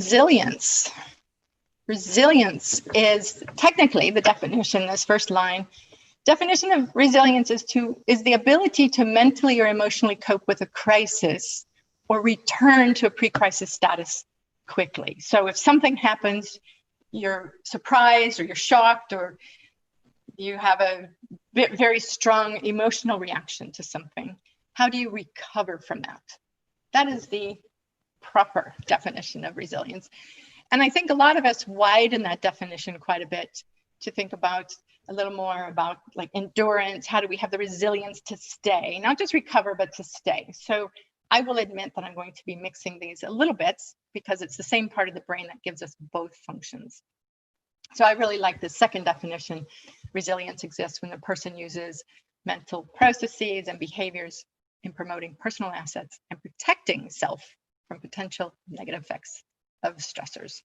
Resilience. Resilience is technically the definition, this first line. Definition of resilience is the ability to mentally or emotionally cope with a crisis or return to a pre-crisis status quickly. So if something happens, you're surprised or you're shocked or you have a very strong emotional reaction to something, how do you recover from that? That is the proper definition of resilience. And I think a lot of us widen that definition quite a bit to think about a little more about like endurance. How do we have the resilience to stay, not just recover, but to stay? So I will admit that I'm going to be mixing these a little bit because it's the same part of the brain that gives us both functions. So I really like the second definition. Resilience exists when the person uses mental processes and behaviors in promoting personal assets and protecting self from potential negative effects of stressors.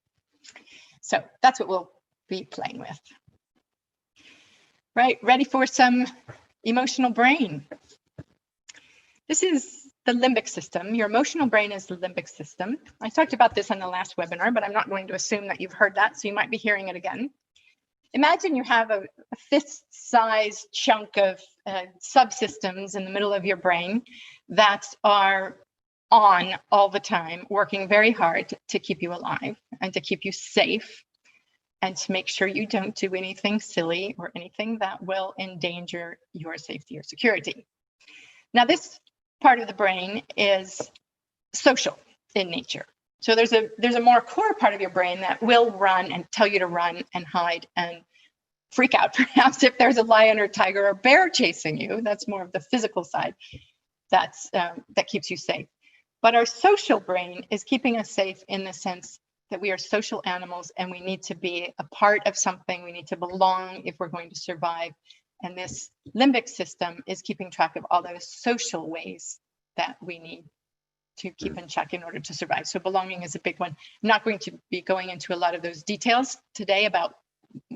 So that's what we'll be playing with. Right, ready for some emotional brain. This is the limbic system. Your emotional brain is the limbic system. I talked about this on the last webinar, but I'm not going to assume that you've heard that, so you might be hearing it again. Imagine you have a fist-sized chunk of subsystems in the middle of your brain that are on all the time, working very hard to keep you alive and to keep you safe and to make sure you don't do anything silly or anything that will endanger your safety or security. Now, this part of the brain is social in nature. So there's a more core part of your brain that will run and tell you to run and hide and freak out, perhaps if there's a lion or tiger or bear chasing you. That's more of the physical side that keeps you safe. But our social brain is keeping us safe in the sense that we are social animals and we need to be a part of something. We need to belong if we're going to survive. And this limbic system is keeping track of all those social ways that we need to keep in check in order to survive. So belonging is a big one. I'm not going to be going into a lot of those details today about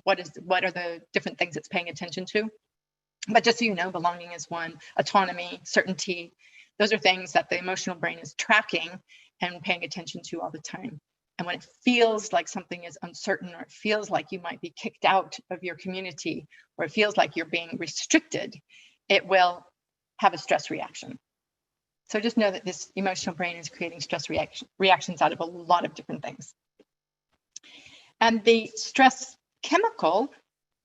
what are the different things it's paying attention to. But just so you know, belonging is one. Autonomy, certainty, those are things that the emotional brain is tracking and paying attention to all the time. And when it feels like something is uncertain, or it feels like you might be kicked out of your community, or it feels like you're being restricted, it will have a stress reaction. So just know that this emotional brain is creating stress reactions out of a lot of different things. And the stress chemical,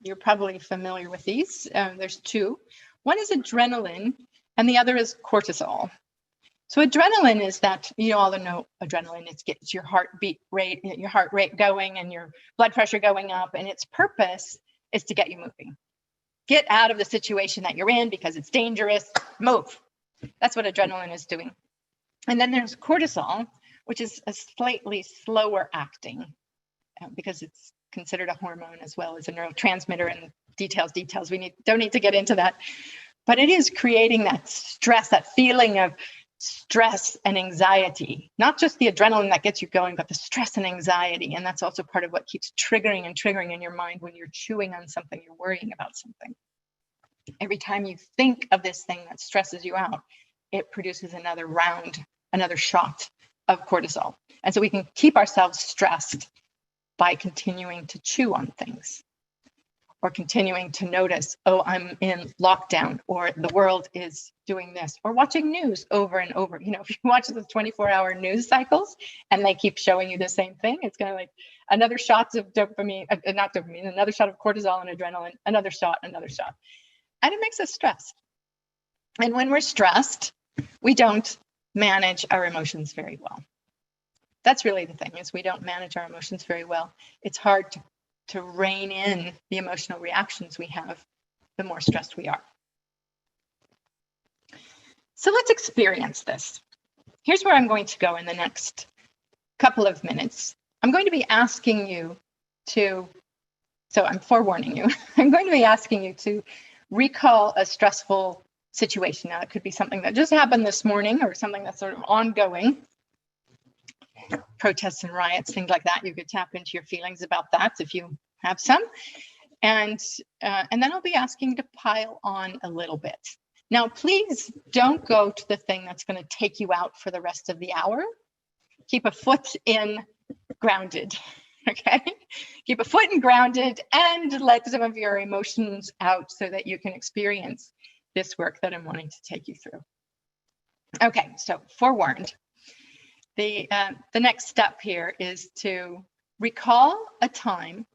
you're probably familiar with these. There's two. One is adrenaline, and the other is cortisol. So adrenaline is that, you all know adrenaline, it gets your heart rate going and your blood pressure going up, and its purpose is to get you moving. Get out of the situation that you're in because it's dangerous, move. That's what adrenaline is doing. And then there's cortisol, which is a slightly slower acting because it's considered a hormone as well as a neurotransmitter, and details. We don't need to get into that. But it is creating that stress, that feeling of stress and anxiety, not just the adrenaline that gets you going, but the stress and anxiety. And that's also part of what keeps triggering in your mind when you're chewing on something, you're worrying about something. Every time you think of this thing that stresses you out, it produces another shot of cortisol. And so we can keep ourselves stressed by continuing to chew on things, or continuing to notice, oh, I'm in lockdown, or the world is doing this, or watching news over and over. If you watch the 24-hour news cycles and they keep showing you the same thing, it's kind of like another shot of dopamine, not dopamine, another shot of cortisol and adrenaline, another shot. And it makes us stressed. And when we're stressed, we don't manage our emotions very well. That's really the thing, is we don't manage our emotions very well. It's hard to rein in the emotional reactions we have the more stressed we are. So let's experience this. Here's where I'm going to go in the next couple of minutes. I'm going to be asking you to, so I'm forewarning you, I'm going to be asking you to recall a stressful situation. Now, it could be something that just happened this morning or something that's sort of ongoing. Protests and riots, things like that. You could tap into your feelings about that if you have some. And then I'll be asking you to pile on a little bit. Now, please don't go to the thing that's going to take you out for the rest of the hour. Keep a foot in grounded, okay? Keep a foot in grounded and let some of your emotions out so that you can experience this work that I'm wanting to take you through. Okay, so forewarned. The next step here is to recall a time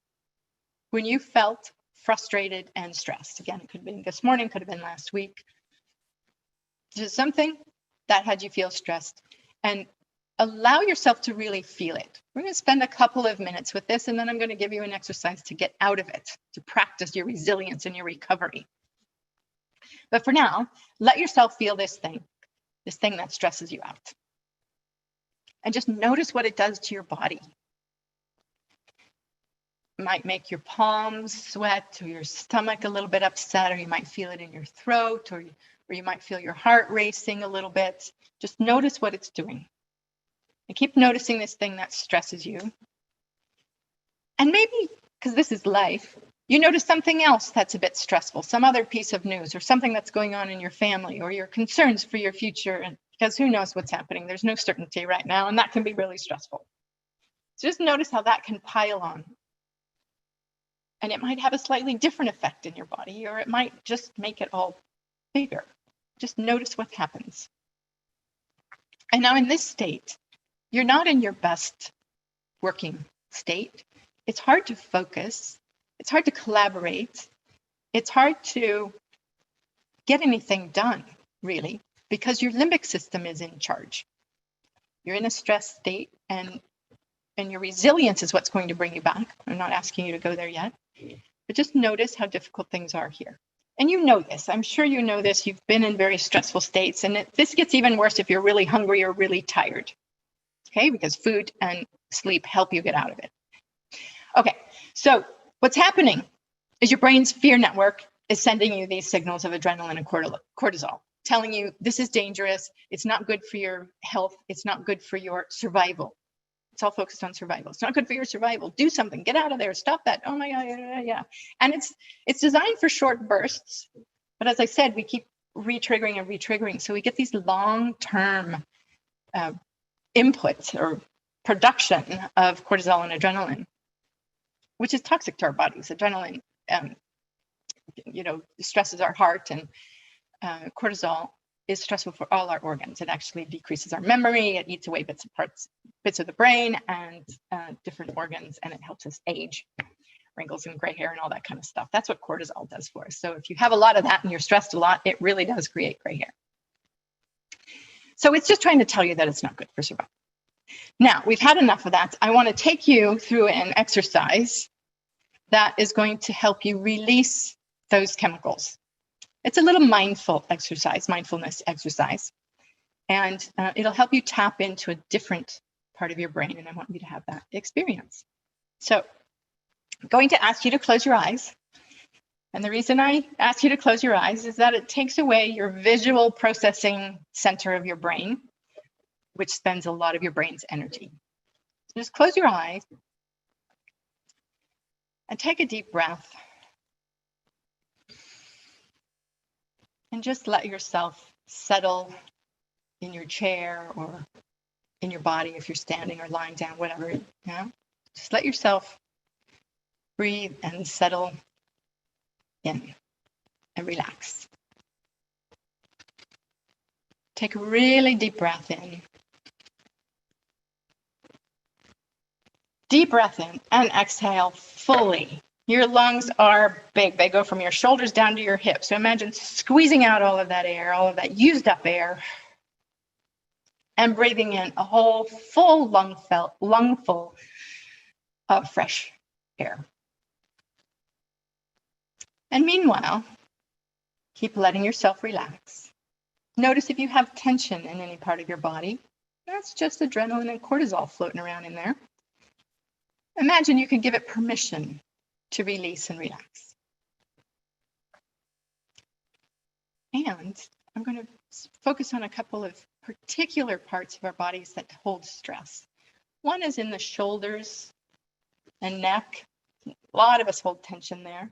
when you felt frustrated and stressed. Again, it could have been this morning, could have been last week. Just something that had you feel stressed, and allow yourself to really feel it. We're going to spend a couple of minutes with this, and then I'm going to give you an exercise to get out of it, to practice your resilience and your recovery. But for now, let yourself feel this thing that stresses you out. And just notice what it does to your body. It might make your palms sweat, or your stomach a little bit upset, or you might feel it in your throat, or you might feel your heart racing a little bit. Just notice what it's doing. And keep noticing this thing that stresses you. And maybe, because this is life, you notice something else that's a bit stressful, some other piece of news, or something that's going on in your family, or your concerns for your future. And because who knows what's happening? There's no certainty right now, and that can be really stressful. So just notice how that can pile on. And it might have a slightly different effect in your body, or it might just make it all bigger. Just notice what happens. And now in this state, you're not in your best working state. It's hard to focus. It's hard to collaborate. It's hard to get anything done, really, because your limbic system is in charge. You're in a stress state, and your resilience is what's going to bring you back. I'm not asking you to go there yet, but just notice how difficult things are here. And you know this. I'm sure you know this. You've been in very stressful states, and this gets even worse if you're really hungry or really tired. Okay, because food and sleep help you get out of it. Okay, so what's happening is your brain's fear network is sending you these signals of adrenaline and cortisol, telling you this is dangerous, it's not good for your health, it's not good for your survival. It's all focused on survival. It's not good for your survival. Do something, get out of there, stop that. Oh my God, yeah. And it's designed for short bursts, but as I said, we keep re-triggering and re-triggering. So we get these long-term input or production of cortisol and adrenaline, which is toxic to our bodies. Adrenaline, stresses our heart, and cortisol is stressful for all our organs. It actually decreases our memory. It eats away bits of the brain and different organs, and it helps us age, wrinkles and gray hair and all that kind of stuff. That's what cortisol does for us. So if you have a lot of that and you're stressed a lot, it really does create gray hair. So it's just trying to tell you that it's not good for survival. Now, we've had enough of that. I want to take you through an exercise that is going to help you release those chemicals. It's a little mindfulness exercise, and it'll help you tap into a different part of your brain, and I want you to have that experience. So I'm going to ask you to close your eyes. And the reason I ask you to close your eyes is that it takes away your visual processing center of your brain, which spends a lot of your brain's energy. So just close your eyes and take a deep breath. And just let yourself settle in your chair or in your body if you're standing or lying down, whatever. Just let yourself breathe and settle in and relax. Take a really deep breath in. Deep breath in and exhale fully. Your lungs are big. They go from your shoulders down to your hips. So imagine squeezing out all of that air, all of that used up air, and breathing in a whole full lungful of fresh air. And meanwhile, keep letting yourself relax. Notice if you have tension in any part of your body. That's just adrenaline and cortisol floating around in there. Imagine you could give it permission to release and relax. And I'm going to focus on a couple of particular parts of our bodies that hold stress. One is in the shoulders and neck. A lot of us hold tension there.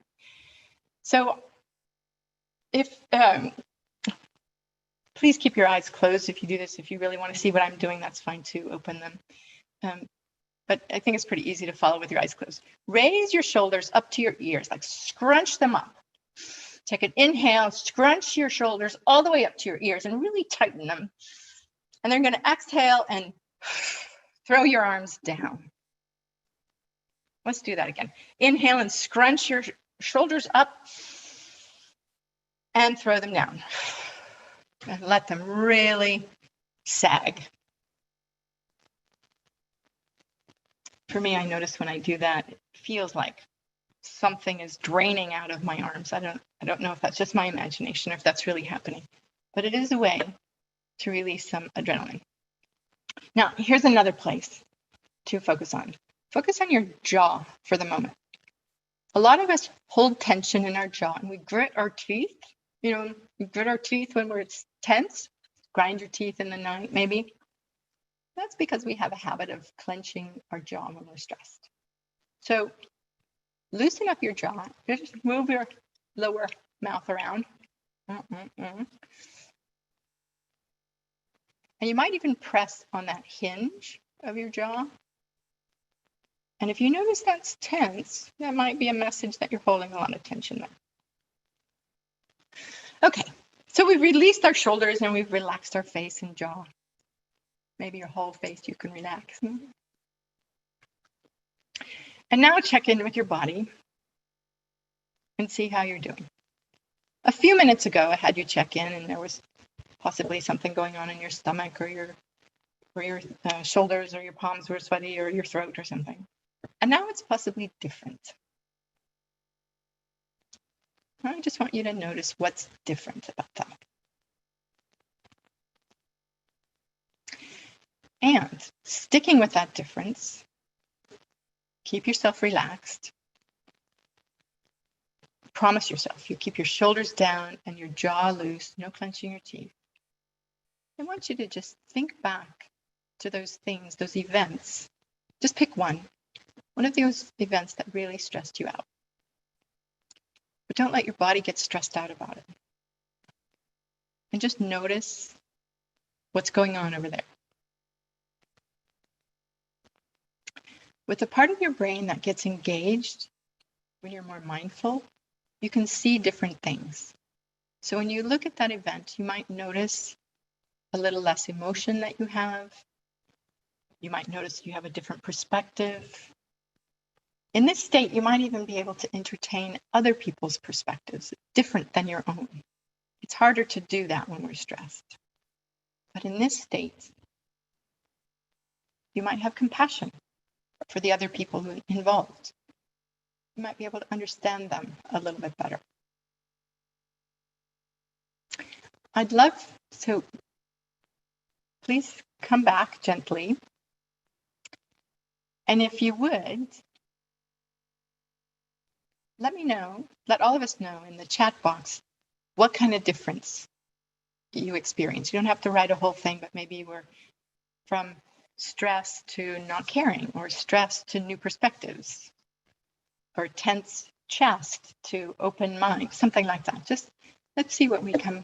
So please keep your eyes closed if you do this. If you really want to see what I'm doing, that's fine too. Open them. but I think it's pretty easy to follow with your eyes closed. Raise your shoulders up to your ears, like scrunch them up. Take an inhale, scrunch your shoulders all the way up to your ears and really tighten them. And then you're going to exhale and throw your arms down. Let's do that again. Inhale and scrunch your shoulders up and throw them down. And let them really sag. For me, I notice when I do that, it feels like something is draining out of my arms. I don't know if that's just my imagination or if that's really happening, but it is a way to release some adrenaline. Now, here's another place to focus on. Focus on your jaw for the moment. A lot of us hold tension in our jaw and we grit our teeth. You know, we grit our teeth when we're tense, grind your teeth in the night, maybe. That's because we have a habit of clenching our jaw when we're stressed. So loosen up your jaw. Just move your lower mouth around. And you might even press on that hinge of your jaw. And if you notice that's tense, that might be a message that you're holding a lot of tension there. Okay, so we've released our shoulders and we've relaxed our face and jaw. Maybe your whole face you can relax. And now check in with your body and see how you're doing. A few minutes ago, I had you check in and there was possibly something going on in your stomach or your shoulders or your palms were sweaty or your throat or something. And now it's possibly different. I just want you to notice what's different about that. And sticking with that difference, keep yourself relaxed. Promise yourself you keep your shoulders down and your jaw loose, no clenching your teeth. I want you to just think back to those things, those events. Just pick one of those events that really stressed you out. But don't let your body get stressed out about it. And just notice what's going on over there. With the part of your brain that gets engaged when you're more mindful, you can see different things. So when you look at that event, you might notice a little less emotion that you have. You might notice you have a different perspective. In this state, you might even be able to entertain other people's perspectives, different than your own. It's harder to do that when we're stressed. But in this state, you might have compassion for the other people involved. You might be able to understand them a little bit better. I'd love to, please come back gently. And if you would, let me know, let all of us know in the chat box what kind of difference you experience. You don't have to write a whole thing, but maybe we're from stress to not caring, or stress to new perspectives, or tense chest to open mind, something like that. Just let's see what we come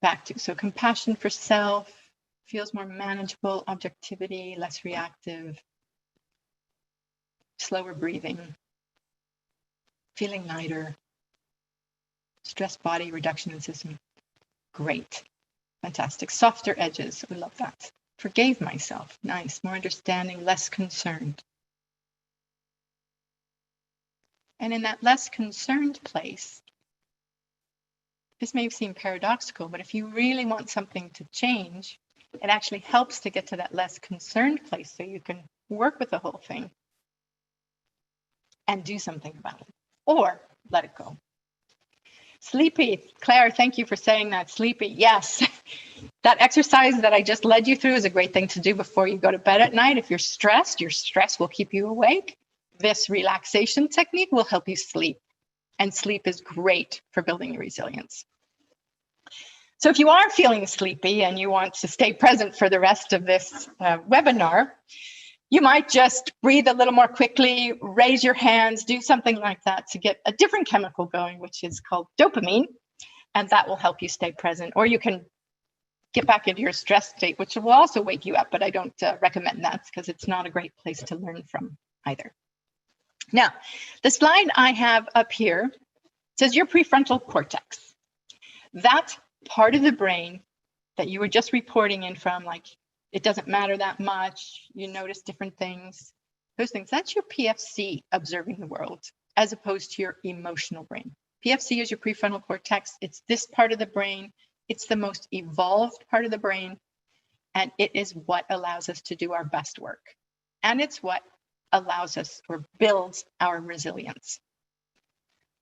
back to. So compassion for self, feels more manageable, objectivity, less reactive, slower breathing, feeling lighter, stress body reduction in system. Great, fantastic. Softer edges, we love that. Forgave myself, nice. More understanding, less concerned. And in that less concerned place, this may seem paradoxical, but if you really want something to change, it actually helps to get to that less concerned place so you can work with the whole thing and do something about it, or let it go. Sleepy, Claire, thank you for saying that. Sleepy, yes. That exercise that I just led you through is a great thing to do before you go to bed at night. If you're stressed, your stress will keep you awake. This relaxation technique will help you sleep. And sleep is great for building your resilience. So if you are feeling sleepy and you want to stay present for the rest of this webinar, you might just breathe a little more quickly, raise your hands, do something like that to get a different chemical going, which is called dopamine, and that will help you stay present. Or you can get back into your stress state, which will also wake you up, but I don't recommend that because it's not a great place to learn from either. Now, the slide I have up here says your prefrontal cortex. That part of the brain that you were just reporting in from, like, it doesn't matter that much, you notice different things, those things, that's your PFC observing the world, as opposed to your emotional brain. PFC is your prefrontal cortex. It's this part of the brain. It's the most evolved part of the brain, and it is what allows us to do our best work. And it's what allows us or builds our resilience.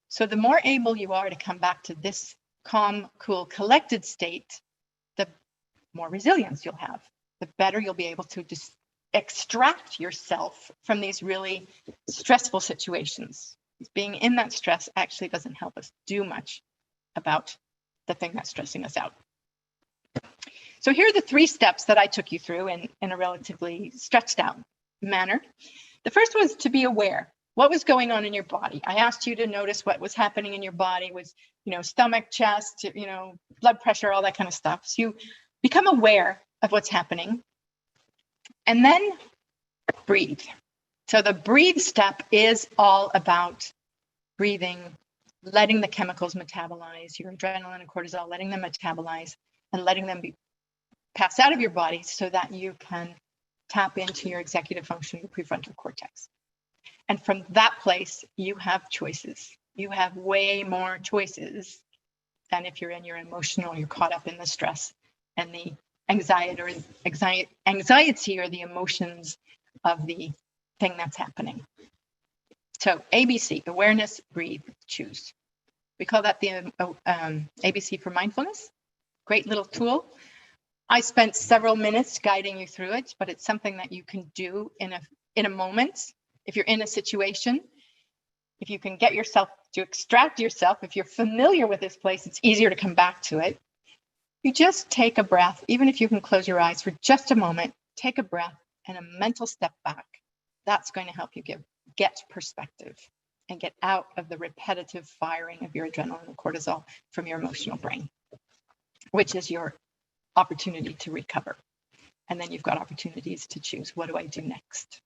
So the more able you are to come back to this calm, cool, collected state, the more resilience you'll have, the better you'll be able to just extract yourself from these really stressful situations. Being in that stress actually doesn't help us do much about the thing that's stressing us out. So here are the 3 steps that I took you through in a relatively stretched out manner. The first was to be aware. What was going on in your body? I asked you to notice what was happening in your body with, stomach, chest, blood pressure, all that kind of stuff. So you become aware of what's happening. And then breathe. So the breathe step is all about breathing, letting the chemicals metabolize, your adrenaline and cortisol, letting them metabolize and letting them pass out of your body so that you can tap into your executive function, your prefrontal cortex. And from that place, you have choices. You have way more choices than if you're in your emotional, you're caught up in the stress and the anxiety or the emotions of the thing that's happening. So ABC, awareness, breathe, choose. We call that the ABC for mindfulness. Great little tool. I spent several minutes guiding you through it, but it's something that you can do in a moment. If you're in a situation, if you can get yourself to extract yourself, if you're familiar with this place, it's easier to come back to it. You just take a breath, even if you can close your eyes for just a moment, take a breath and a mental step back. That's going to help you get perspective and get out of the repetitive firing of your adrenaline and cortisol from your emotional brain, which is your opportunity to recover. And then you've got opportunities to choose, what do I do next?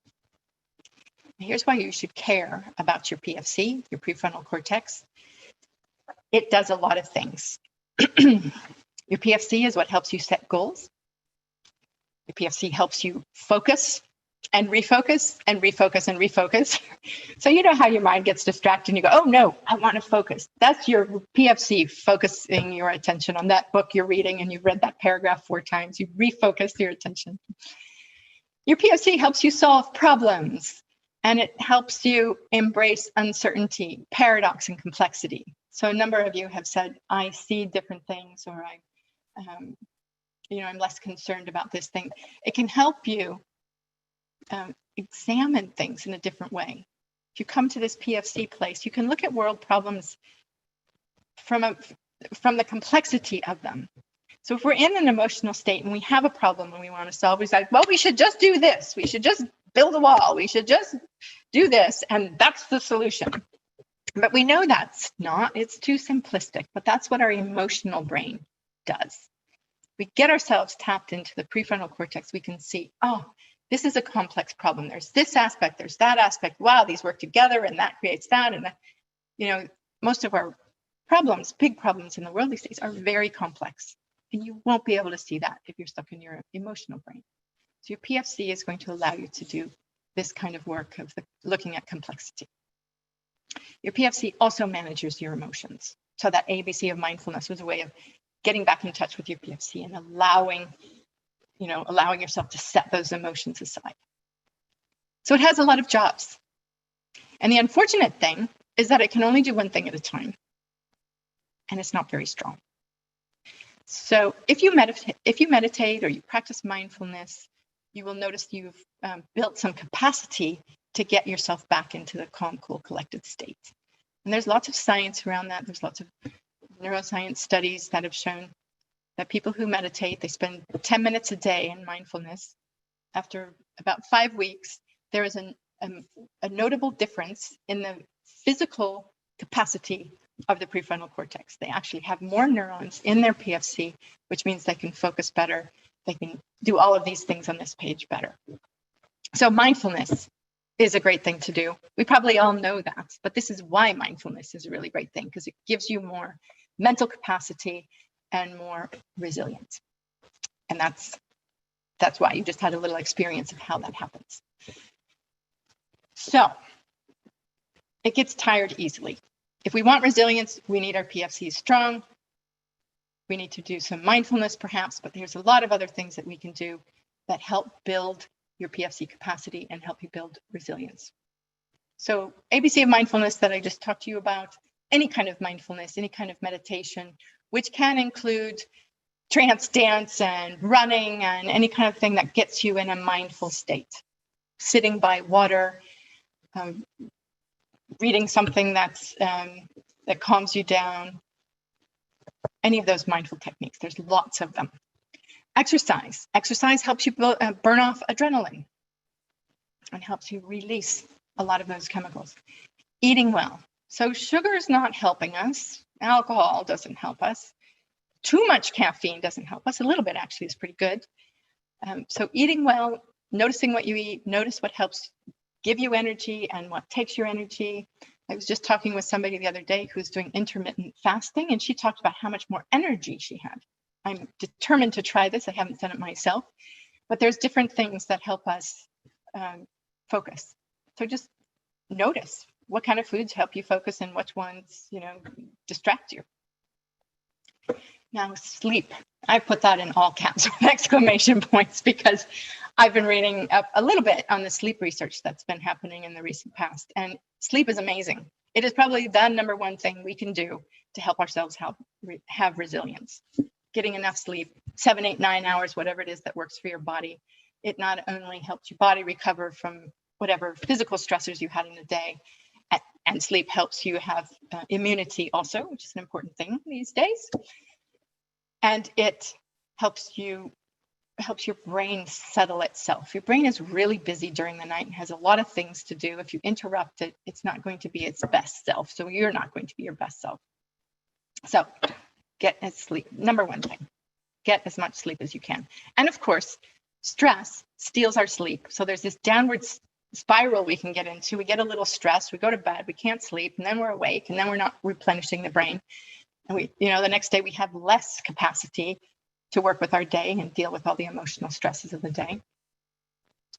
Here's why you should care about your PFC, your prefrontal cortex. It does a lot of things. Your PFC is what helps you set goals. Your PFC helps you focus and refocus and refocus and refocus. So you know how your mind gets distracted and you go, oh no, I want to focus. That's your PFC focusing your attention on that book you're reading and you've read that paragraph 4 times. You refocus your attention. Your PFC helps you solve problems and it helps you embrace uncertainty, paradox, and complexity. So a number of you have said, I see different things, or I'm less concerned about this thing. It can help you examine things in a different way. If you come to this PFC place, you can look at world problems from the complexity of them. So if we're in an emotional state and we have a problem and we want to solve, we say, well, we should just do this. We should just build a wall. We should just do this. And that's the solution. But we know that's not, it's too simplistic, but that's what our emotional brain does. We get ourselves tapped into the prefrontal cortex. We can see, oh, this is a complex problem. There's this aspect, there's that aspect. Wow, these work together and that creates that. And that, most of our problems, big problems in the world these days are very complex. And you won't be able to see that if you're stuck in your emotional brain. So your PFC is going to allow you to do this kind of work of looking at complexity. Your PFC also manages your emotions. So that ABC of mindfulness was a way of getting back in touch with your PFC and allowing yourself to set those emotions aside. So it has a lot of jobs. And the unfortunate thing is that it can only do one thing at a time. And it's not very strong. So if you meditate or you practice mindfulness, you will notice you've built some capacity to get yourself back into the calm, cool, collected state. And there's lots of science around that. There's lots of neuroscience studies that have shown that people who meditate, they spend 10 minutes a day in mindfulness. After about 5 weeks, there is a notable difference in the physical capacity of the prefrontal cortex. They actually have more neurons in their PFC, which means they can focus better. They can do all of these things on this page better. So mindfulness is a great thing to do. We probably all know that, but this is why mindfulness is a really great thing, because it gives you more mental capacity and more resilience. And that's why you just had a little experience of how that happens. So it gets tired easily. If we want resilience, we need our PFCs strong. We need to do some mindfulness perhaps, but there's a lot of other things that we can do that help build your PFC capacity and help you build resilience. So ABC of mindfulness that I just talked to you about, any kind of mindfulness, any kind of meditation, which can include trance dance and running and any kind of thing that gets you in a mindful state. Sitting by water, reading something that calms you down, any of those mindful techniques. There's lots of them. Exercise. Exercise helps you burn off adrenaline and helps you release a lot of those chemicals. Eating well. So sugar is not helping us. Alcohol doesn't help us. Too much caffeine doesn't help us. A little bit actually is pretty good. So eating well, noticing what you eat, notice what helps give you energy and what takes your energy. I was just talking with somebody the other day who's doing intermittent fasting, and she talked about how much more energy she had. I'm determined to try this. I haven't done it myself, but there's different things that help us focus. So just notice what kind of foods help you focus and which ones, distract you. Now, sleep. I put that in all caps with exclamation points because I've been reading up a little bit on the sleep research that's been happening in the recent past. And sleep is amazing. It is probably the number one thing we can do to help ourselves have resilience. Getting enough sleep, 7, 8, 9 hours, whatever it is that works for your body. It not only helps your body recover from whatever physical stressors you had in the day, and sleep helps you have immunity also, which is an important thing these days. And it helps your brain settle itself. Your brain is really busy during the night and has a lot of things to do. If you interrupt it, it's not going to be its best self. So you're not going to be your best self. So get as sleep. Number one thing, get as much sleep as you can. And of course, stress steals our sleep. So there's this downward spiral we can get into. We get a little stressed, we go to bed, we can't sleep, and then we're awake, and then we're not replenishing the brain. And the next day we have less capacity to work with our day and deal with all the emotional stresses of the day.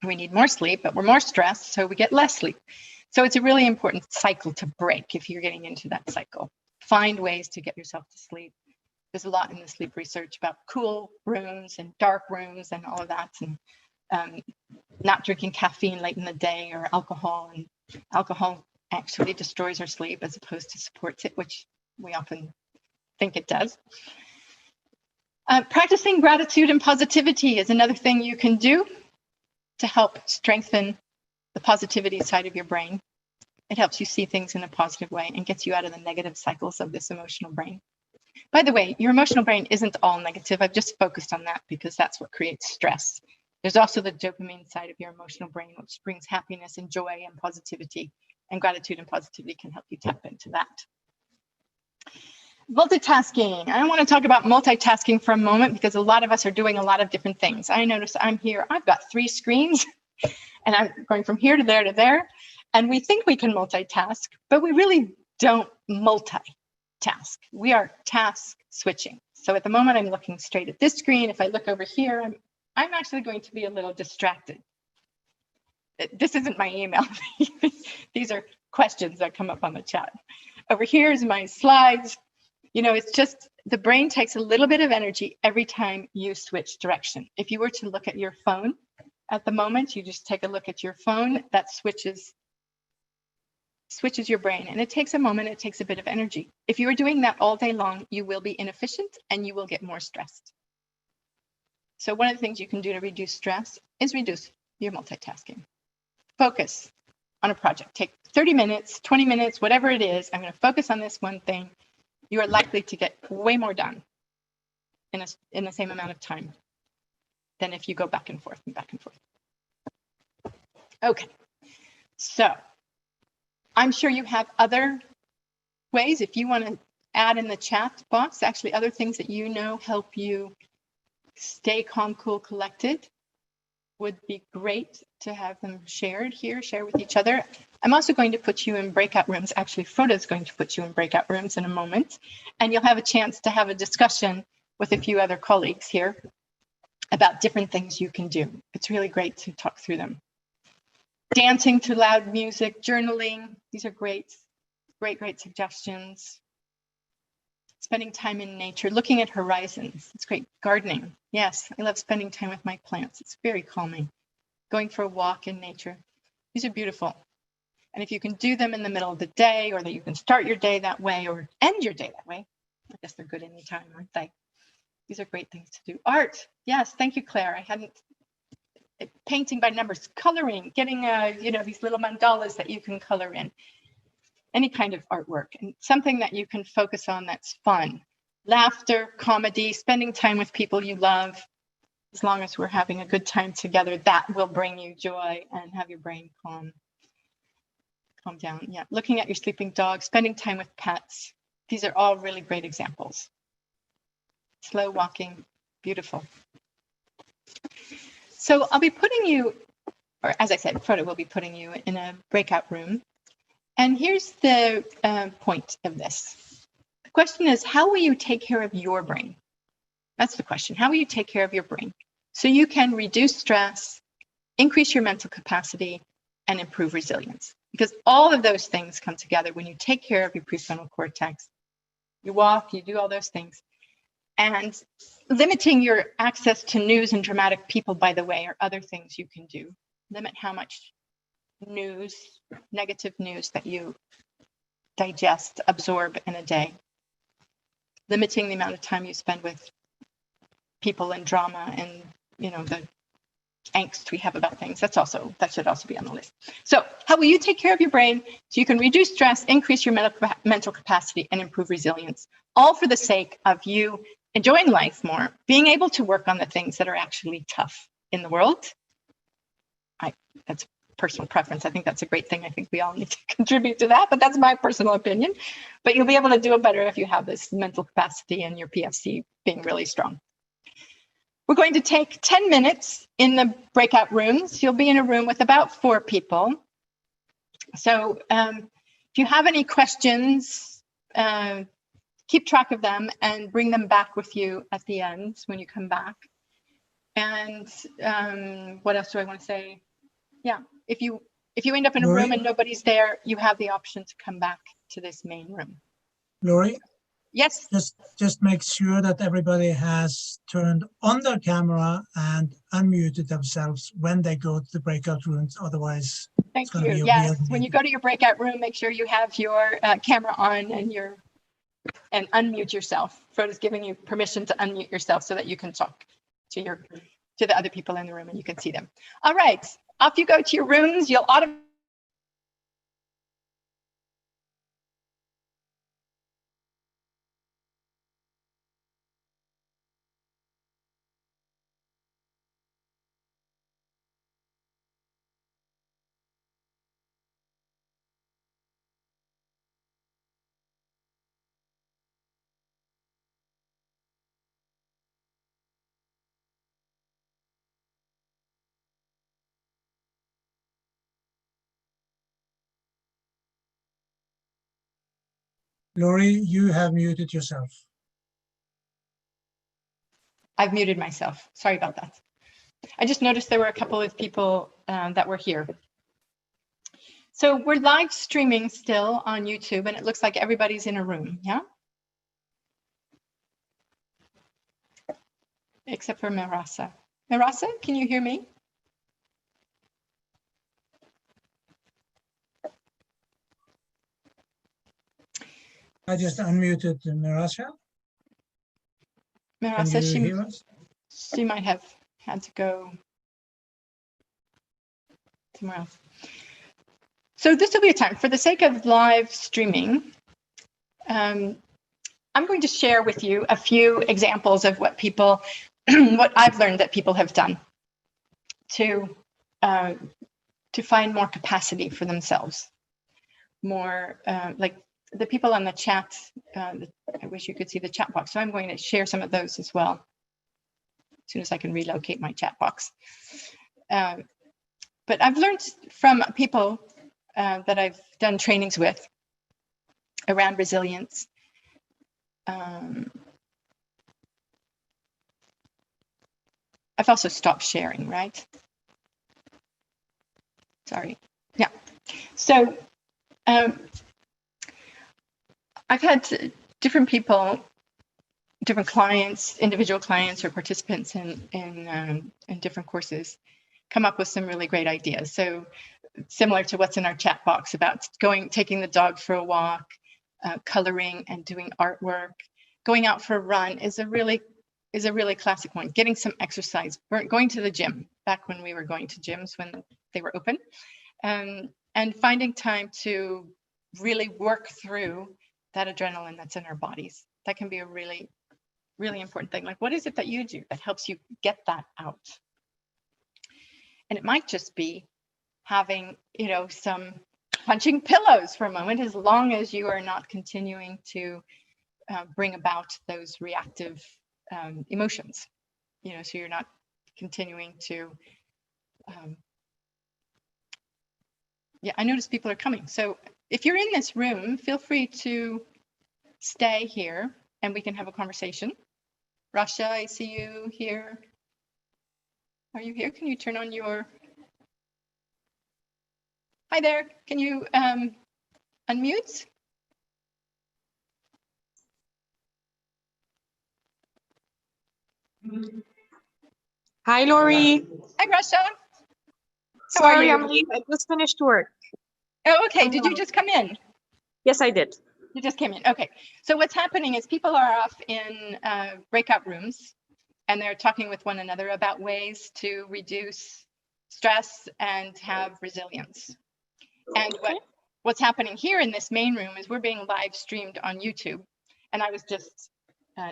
We need more sleep, but we're more stressed, so we get less sleep. So it's a really important cycle to break if you're getting into that cycle. Find ways to get yourself to sleep. There's a lot in the sleep research about cool rooms and dark rooms and all of that, and not drinking caffeine late in the day or alcohol. And alcohol actually destroys our sleep as opposed to supports it, which we often think it does. Practicing gratitude and positivity is another thing you can do to help strengthen the positivity side of your brain. It helps you see things in a positive way and gets you out of the negative cycles of this emotional brain. By the way, your emotional brain isn't all negative. I've just focused on that because that's what creates stress. There's also the dopamine side of your emotional brain, which brings happiness and joy and positivity, and gratitude and positivity can help you tap into that. Multitasking. I want to talk about multitasking for a moment because a lot of us are doing a lot of different things. I notice I'm here, I've got 3 screens and I'm going from here to there to there. And we think we can multitask, but we really don't multitask. We are task switching. So at the moment I'm looking straight at this screen. If I look over here, I'm actually going to be a little distracted. This isn't my email. These are questions that come up on the chat. Over here is my slides. It's just the brain takes a little bit of energy every time you switch direction. If you were to look at your phone at the moment, you just take a look at your phone, that switches your brain. And it takes a moment, it takes a bit of energy. If you are doing that all day long, you will be inefficient and you will get more stressed. So one of the things you can do to reduce stress is reduce your multitasking. Focus on a project. Take 30 minutes, 20 minutes, whatever it is. I'm going to focus on this one thing. You are likely to get way more done in the same amount of time than if you go back and forth and back and forth. Okay, so I'm sure you have other ways, if you want to add in the chat box, actually other things that you know help you stay calm, cool, collected, would be great to have them shared here, share with each other. I'm also going to put you in breakout rooms. Actually, Froda's going to put you in breakout rooms in a moment, and you'll have a chance to have a discussion with a few other colleagues here about different things you can do. It's really great to talk through them. Dancing to loud music, journaling, these are great suggestions. Spending time in nature, looking at horizons, it's great. Gardening, yes, I love spending time with my plants. It's very calming. Going for a walk in nature, these are beautiful. And if you can do them in the middle of the day, or that you can start your day that way or end your day that way, I guess they're good anytime, aren't they? These are great things to do. Art, yes, thank you, Claire. I hadn't, painting by numbers, coloring, getting these little mandalas that you can color in. Any kind of artwork, and something that you can focus on that's fun. Laughter, comedy, spending time with people you love. As long as we're having a good time together, that will bring you joy and have your brain calm down. Yeah, looking at your sleeping dog, spending time with pets. These are all really great examples. Slow walking, beautiful. So I'll be putting you, or as I said, Frodo will be putting you in a breakout room. And here's the point of this. The question is, how will you take care of your brain? That's the question. How will you take care of your brain so you can reduce stress, increase your mental capacity, and improve resilience? Because all of those things come together when you take care of your prefrontal cortex. You walk, you do all those things. And limiting your access to news and dramatic people, by the way, are other things you can do. Limit how much news, negative news that you digest, absorb in a day. Limiting the amount of time you spend with people and drama and, the angst we have about things. That should also be on the list. So how will you take care of your brain so you can reduce stress, increase your mental capacity, and improve resilience? All for the sake of you enjoying life more, being able to work on the things that are actually tough in the world. That's personal preference. I think that's a great thing. I think we all need to contribute to that, but that's my personal opinion. But you'll be able to do it better if you have this mental capacity and your PFC being really strong. We're going to take 10 minutes in the breakout rooms. You'll be in a room with about 4 people. So if you have any questions, keep track of them and bring them back with you at the end when you come back. And what else do I want to say? Yeah, if you end up in a room and nobody's there, you have the option to come back to this main room. Lori? Yes? Just make sure that everybody has turned on their camera and unmuted themselves when they go to the breakout rooms. Otherwise, thank you. Yes, when you go to your breakout room, make sure you have your camera on and unmute yourself. Frodo's giving you permission to unmute yourself so that you can talk to the other people in the room and you can see them. All right. Off you go to your rooms. You'll automatically Lori, you have muted yourself. I've muted myself. Sorry about that. I just noticed there were a couple of people that were here. So we're live streaming still on YouTube, and it looks like everybody's in a room, yeah? Except for Marasa. Marasa, can you hear me? I just unmuted Marasa. Marasa, she might have had to go somewhere else. So this will be a time, for the sake of live streaming, I'm going to share with you a few examples of what what I've learned that people have done to find more capacity for themselves, more like the people on the chat, I wish you could see the chat box. So I'm going to share some of those as well, as soon as I can relocate my chat box. But I've learned from people that I've done trainings with around resilience. I've also stopped sharing, right? Sorry. Yeah. So I've had different people, different clients, individual clients or participants in different courses come up with some really great ideas. So similar to what's in our chat box about taking the dog for a walk, coloring and doing artwork, going out for a run is a really classic one. Getting some exercise, going to the gym, back when we were going to gyms when they were open, and finding time to really work through that adrenaline that's in our bodies. That can be a really, really important thing. Like, what is it that you do that helps you get that out? And it might just be having, some punching pillows for a moment, as long as you are not continuing to bring about those reactive emotions, so you're not continuing to, I notice people are coming. So if you're in this room, feel free to stay here and we can have a conversation. Rasha, I see you here. Are you here? Can you turn on your... Hi there, can you unmute? Hi, Lori. Hi, Rasha. Sorry, I'm late. I just finished work. Oh, okay. Did you just come in? Yes, I did. You just came in. Okay. So what's happening is people are off in breakout rooms and they're talking with one another about ways to reduce stress and have resilience. And what's happening here in this main room is we're being live streamed on YouTube. And I was just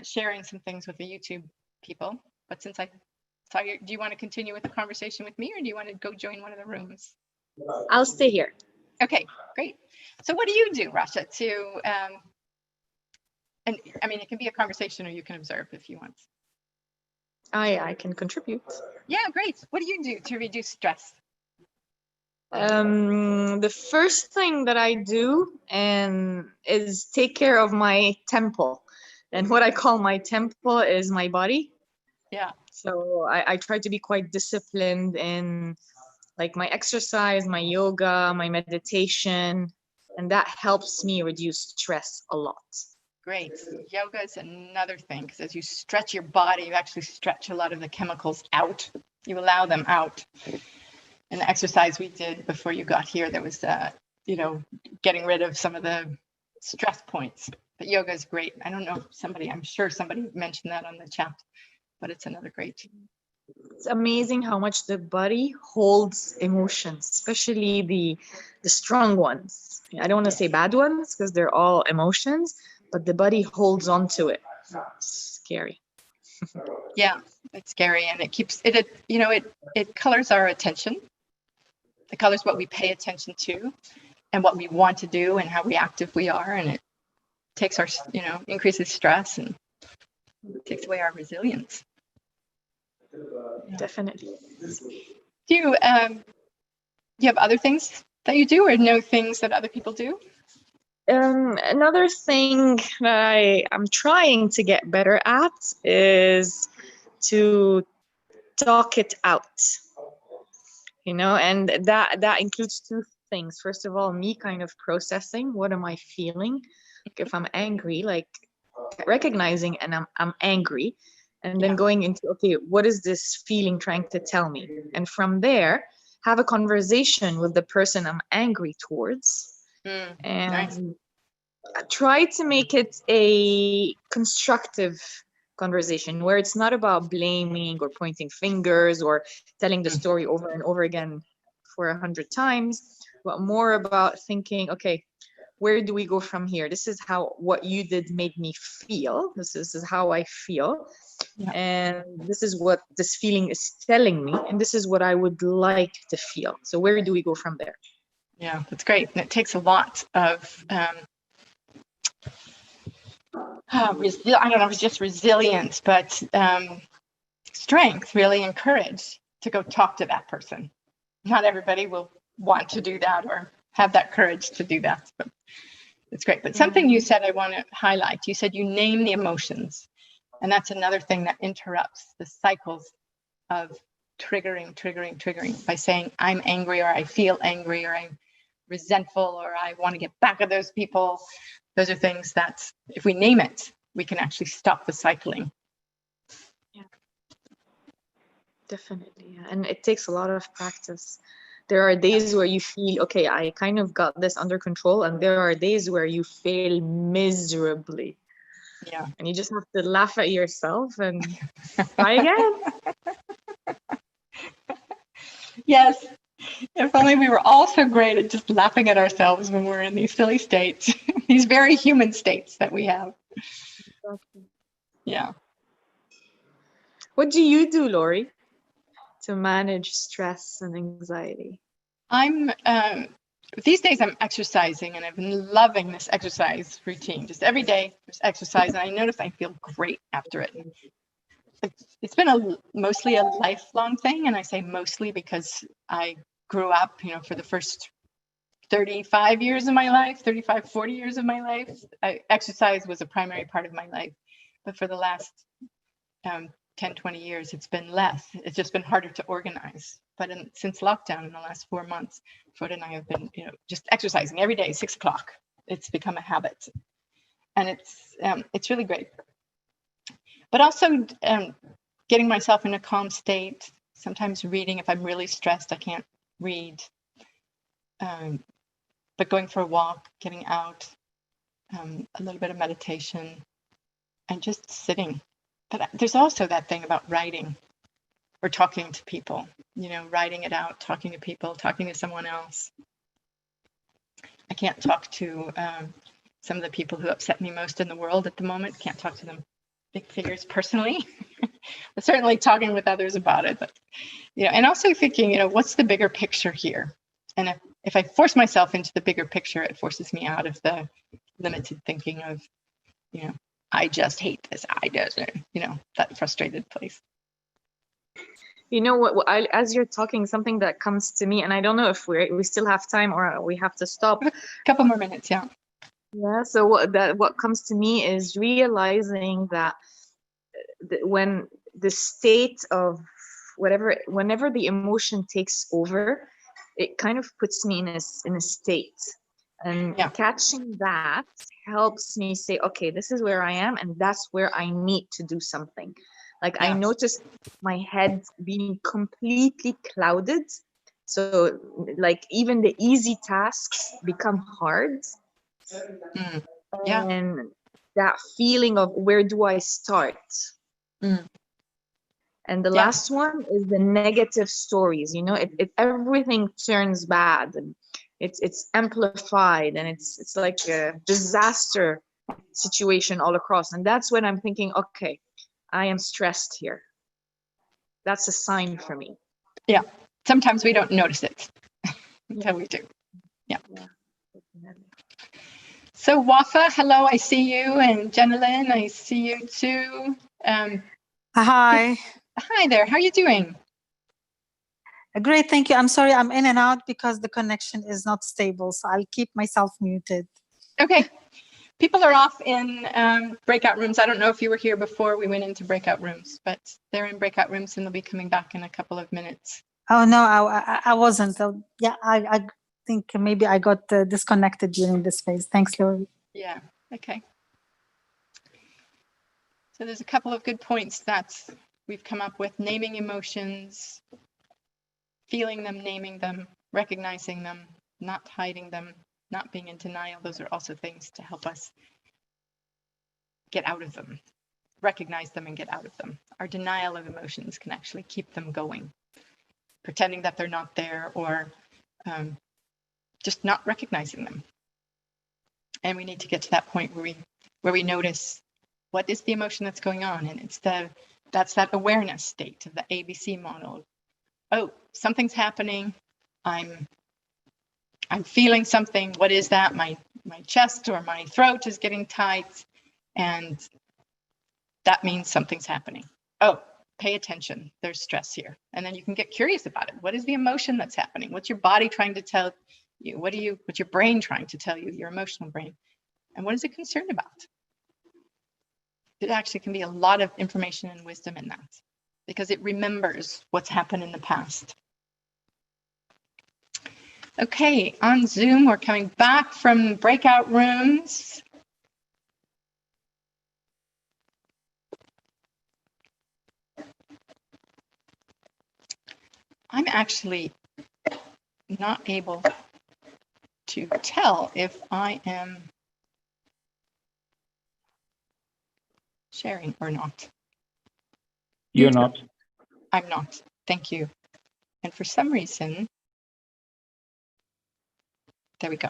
sharing some things with the YouTube people. But since I saw you, do you want to continue with the conversation with me, or do you want to go join one of the rooms? I'll stay here. Okay, great. So what do you do, Rasha, to, and I mean, it can be a conversation or you can observe if you want. I can contribute. Yeah, great. What do you do to reduce stress? The first thing that I do is take care of my temple. And what I call my temple is my body. Yeah. So I try to be quite disciplined in like my exercise, my yoga, my meditation, and that helps me reduce stress a lot. Great. Yoga is another thing, because as you stretch your body, you actually stretch a lot of the chemicals out. You allow them out. And the exercise we did before you got here, there was, getting rid of some of the stress points. But yoga is great. I don't know, I'm sure somebody mentioned that on the chat, but it's another great. It's amazing how much the body holds emotions, especially the strong ones. I don't want to say bad ones because they're all emotions, but the body holds on to it. It's scary. Yeah, it's scary, and it keeps it. It colors our attention. It colors what we pay attention to, and what we want to do, and how reactive we are, and it takes our, increases stress and takes away our resilience. Definitely. Do you have other things that you do, or know things that other people do? Another thing that I'm trying to get better at is to talk it out, and that includes two things. First of all, me kind of processing what am I feeling. Like if I'm angry, like recognizing and I'm angry, and then going into, okay, what is this feeling trying to tell me? And from there, have a conversation with the person I'm angry towards. And nice. try to make it a constructive conversation where it's not about blaming or pointing fingers or telling the story over and over again for 100 times, but more about thinking, okay, where do we go from here? This is how what you did made me feel. This is how I feel. Yeah. And this is what this feeling is telling me. And this is what I would like to feel. So where do we go from there? Yeah, that's great. And it takes a lot of I don't know if it's just resilience, but strength, really, and courage to go talk to that person. Not everybody will want to do that or have that courage to do that, but it's great. But something you said I want to highlight, you said you name the emotions. And that's another thing that interrupts the cycles of triggering by saying, I'm angry, or I feel angry, or I'm resentful, or I want to get back at those people. Those are things that if we name it, we can actually stop the cycling. Yeah, definitely. Yeah. And it takes a lot of practice. There are days where you feel, okay, I kind of got this under control. And there are days where you fail miserably. Yeah. And you just have to laugh at yourself and try again. Yes. If only we were all so great at just laughing at ourselves when we're in these silly states, these very human states that we have. Exactly. Yeah. What do you do, Lori, to manage stress and anxiety? I'm these days I'm exercising, and I've been loving this exercise routine. Just every day there's exercise, and I notice I feel great after it. It's been mostly a lifelong thing, and I say mostly because I grew up, for the first 35 years of my life, 35, 40 years of my life, exercise was a primary part of my life. But for the last 10, 20 years, it's been less. It's just been harder to organize. But since lockdown in the last 4 months, Frode and I have been, just exercising every day, 6 o'clock. It's become a habit, and it's really great. But also getting myself in a calm state. Sometimes reading. If I'm really stressed, I can't read. But going for a walk, getting out, a little bit of meditation, and just sitting. But there's also that thing about writing or talking to people, writing it out, talking to people, talking to someone else. I can't talk to some of the people who upset me most in the world at the moment. Can't talk to them, big figures personally, but certainly talking with others about it. But, and also thinking, what's the bigger picture here? And if I force myself into the bigger picture, it forces me out of the limited thinking of, I just hate this. I just, that frustrated place. You know what? As you're talking, something that comes to me, and I don't know if we still have time or we have to stop. A couple more minutes, yeah. Yeah. So what comes to me is realizing that when the state of whenever the emotion takes over, it kind of puts me in a state, and catching that helps me say, okay, this is where I am, and that's where I need to do something. Like I noticed my head being completely clouded. So like even the easy tasks become hard. And that feeling of where do I start? And the last one is the negative stories. Everything turns bad, and it's amplified, and it's like a disaster situation all across. And that's when I'm thinking, okay, I am stressed here. That's a sign for me. Yeah. Sometimes we don't notice it. Yeah, we do. Yeah. So Wafa, hello, I see you. And Jenilyn, I see you too. Hi. Hi there. How are you doing? Great, thank you. I'm sorry, I'm in and out because the connection is not stable, so I'll keep myself muted. Okay. People are off in breakout rooms. I don't know if you were here before we went into breakout rooms, but they're in breakout rooms and they'll be coming back in a couple of minutes. Oh, no, I wasn't. Yeah, I think maybe I got disconnected during this phase. Thanks, Lori. Yeah, okay. So there's a couple of good points that we've come up with: naming emotions, feeling them, naming them, recognizing them, not hiding them, not being in denial. Those are also things to help us get out of them, recognize them and get out of them. Our denial of emotions can actually keep them going, pretending that they're not there, or just not recognizing them. And we need to get to that point where we notice what is the emotion that's going on, and that's that awareness state of the ABC model. Oh, something's happening. I'm feeling something. What is that? My chest or my throat is getting tight. And that means something's happening. Oh, pay attention. There's stress here. And then you can get curious about it. What is the emotion that's happening? What's your body trying to tell you? What's your brain trying to tell you, your emotional brain? And what is it concerned about? It actually can be a lot of information and wisdom in that, because it remembers what's happened in the past. Okay, on Zoom, we're coming back from breakout rooms. I'm actually not able to tell if I am sharing or not. You're not. I'm not. Thank you. And for some reason, there we go.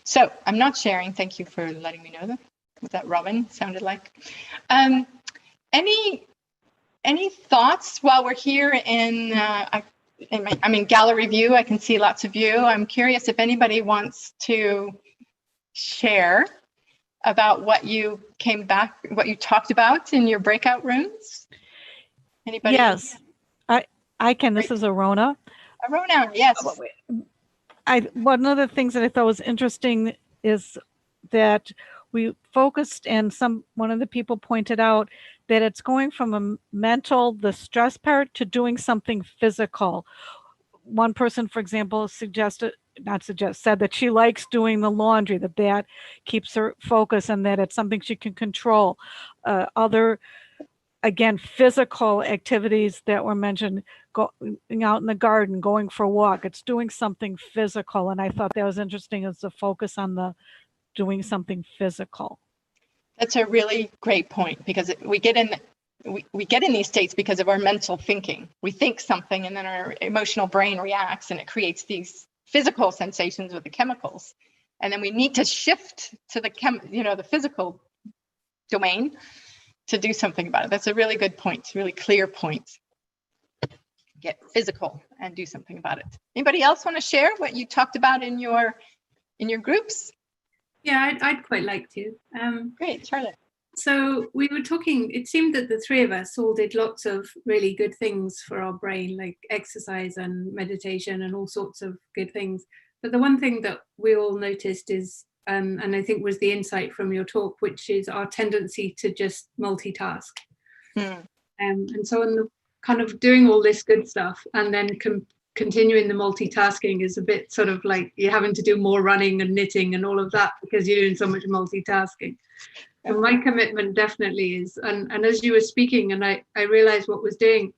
So I'm not sharing. Thank you for letting me know that. What that Robin sounded like. Any thoughts while we're here in I'm in gallery view. I can see lots of you. I'm curious if anybody wants to share about what you talked about in your breakout rooms. Anybody? Yes, I can. This is Arona. Arona, yes. One of the things that I thought was interesting is that we focused, and one of the people pointed out that it's going from a the stress part, to doing something physical. One person, for example, said that she likes doing the laundry, that keeps her focused and that it's something she can control. Other, again, physical activities that were mentioned, going out in the garden, going for a walk, it's doing something physical. And I thought that was interesting, as the focus on the doing something physical. That's a really great point, because we get in these states because of our mental thinking. We think something and then our emotional brain reacts and it creates these physical sensations with the chemicals. And then we need to shift to the physical domain to do something about it. That's a really good point, really clear point. Get physical and do something about it. Anybody else want to share what you talked about in your groups? Yeah, I'd quite like to. Great, Charlotte. So we were talking, it seemed that the three of us all did lots of really good things for our brain, like exercise and meditation and all sorts of good things. But the one thing that we all noticed is, and I think was the insight from your talk, which is our tendency to just multitask. And so in the kind of doing all this good stuff and then continuing the multitasking is a bit sort of like you're having to do more running and knitting and all of that because you're doing so much multitasking. And my commitment definitely is, and as you were speaking and I realized what was doing,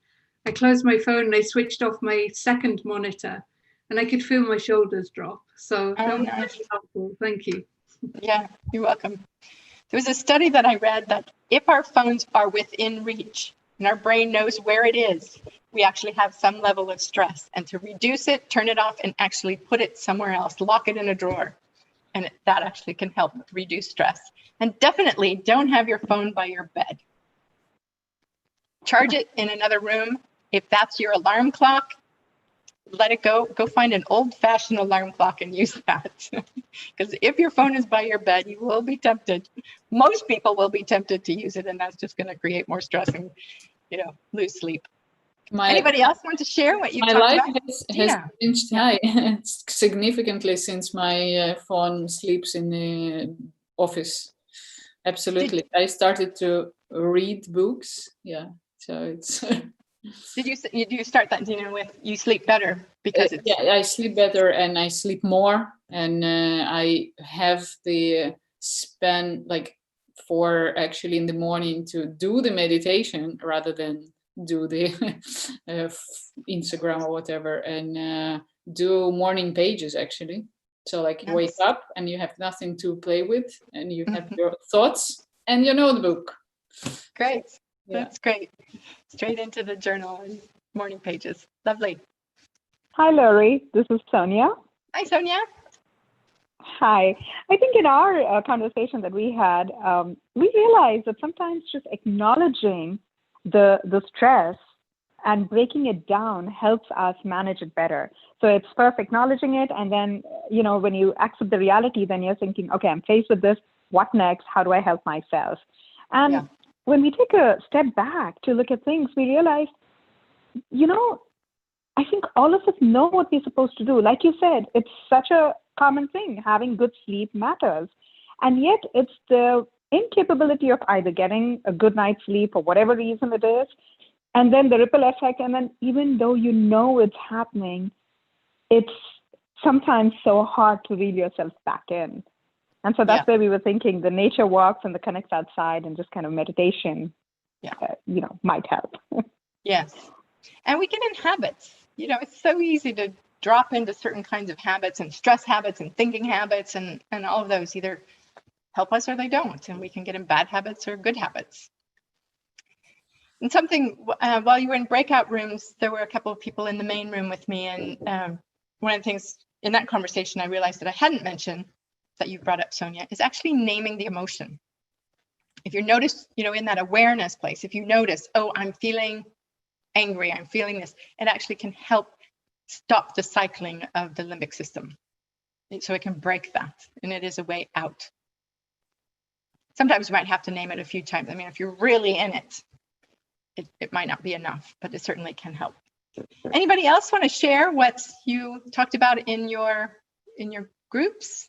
I closed my phone and I switched off my second monitor and I could feel my shoulders drop. So that was really helpful. Thank you. Yeah, you're welcome. There was a study that I read that if our phones are within reach and our brain knows where it is, we actually have some level of stress. And to reduce it, turn it off and actually put it somewhere else, lock it in a drawer. And that actually can help reduce stress. And definitely don't have your phone by your bed. Charge it in another room. If that's your alarm clock, let it go. Go find an old-fashioned alarm clock and use that. Because if your phone is by your bed, you will be tempted. Most people will be tempted to use it, and that's just going to create more stress and, lose sleep. Anybody else want to share what you talked about? My life has changed significantly since my phone sleeps in the office. Absolutely. I started to read books. Yeah, so it's... Did you start that, with you sleep better because it's... Yeah, I sleep better and I sleep more, and I have the span for actually in the morning to do the meditation rather than do the Instagram or whatever, and do morning pages actually. So you wake up and you have nothing to play with and you have your thoughts and your notebook. Great. Yeah. That's great. Straight into the journal and morning pages. Lovely. Hi, Laurie. This is Sonia. Hi, Sonia. Hi. I think in our conversation that we had, we realized that sometimes just acknowledging the stress and breaking it down helps us manage it better. So it's first acknowledging it, and then, when you accept the reality, then you're thinking, okay, I'm faced with this. what next? How do I help myself? And Yeah. when we take a step back to look at things, we realize, I think all of us know what we're supposed to do. Like you said, it's such a common thing. Having good sleep matters. And yet it's the incapability of either getting a good night's sleep for whatever reason it is, and then the ripple effect. And then even though you know it's happening, it's sometimes so hard to reel yourself back in. And so that's where we were thinking the nature walks and the connects outside and just kind of meditation, might help. Yes. And we get in habits. It's so easy to drop into certain kinds of habits and stress habits and thinking habits, and all of those either help us or they don't. And we can get in bad habits or good habits. And something, while you were in breakout rooms, there were a couple of people in the main room with me. And one of the things in that conversation I realized that I hadn't mentioned that you brought up, Sonia, is actually naming the emotion. If you notice, in that awareness place, if you notice, oh, I'm feeling angry, I'm feeling this, it actually can help stop the cycling of the limbic system. So it can break that, and it is a way out. Sometimes you might have to name it a few times. I mean, if you're really in it, it might not be enough, but it certainly can help. Anybody else want to share what you talked about in your groups?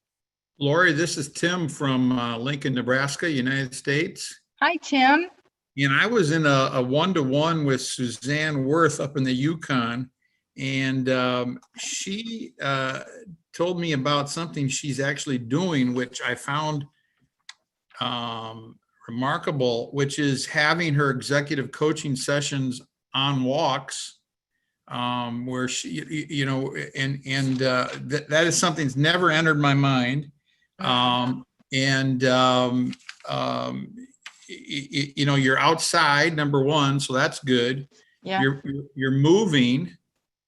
Lori, this is Tim from Lincoln, Nebraska, United States. Hi, Tim. And I was in a one-to-one with Suzanne Worth up in the Yukon, and she told me about something she's actually doing, which I found remarkable, which is having her executive coaching sessions on walks, where she, that is something that's never entered my mind. You're outside, number one, so that's good. Yeah. You're moving,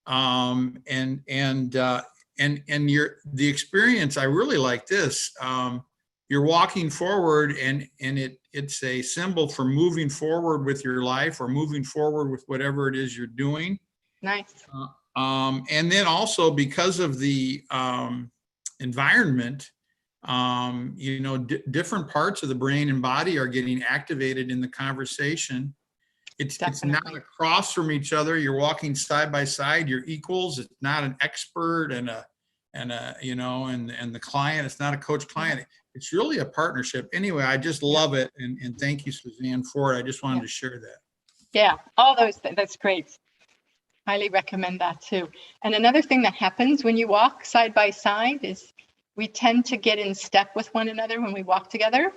and the experience. I really like this. You're walking forward, and it's a symbol for moving forward with your life or moving forward with whatever it is you're doing. Nice. And then also because of the environment, different parts of the brain and body are getting activated in the conversation. It's not across from each other. You're walking side by side. You're equals. It's not an expert and the client. It's not a coach client. It's really a partnership. Anyway, I just love it, and thank you, Suzanne, for it. I just wanted to share that. Yeah, all those. That's great. Highly recommend that too. And another thing that happens when you walk side by side is we tend to get in step with one another when we walk together.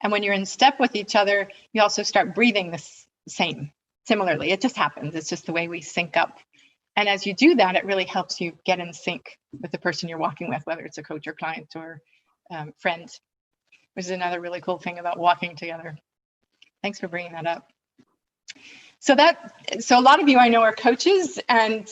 And when you're in step with each other, you also start breathing similarly. It just happens. It's just the way we sync up. And as you do that, it really helps you get in sync with the person you're walking with, whether it's a coach or client or friend, which is another really cool thing about walking together. Thanks for bringing that up. So a lot of you I know are coaches, and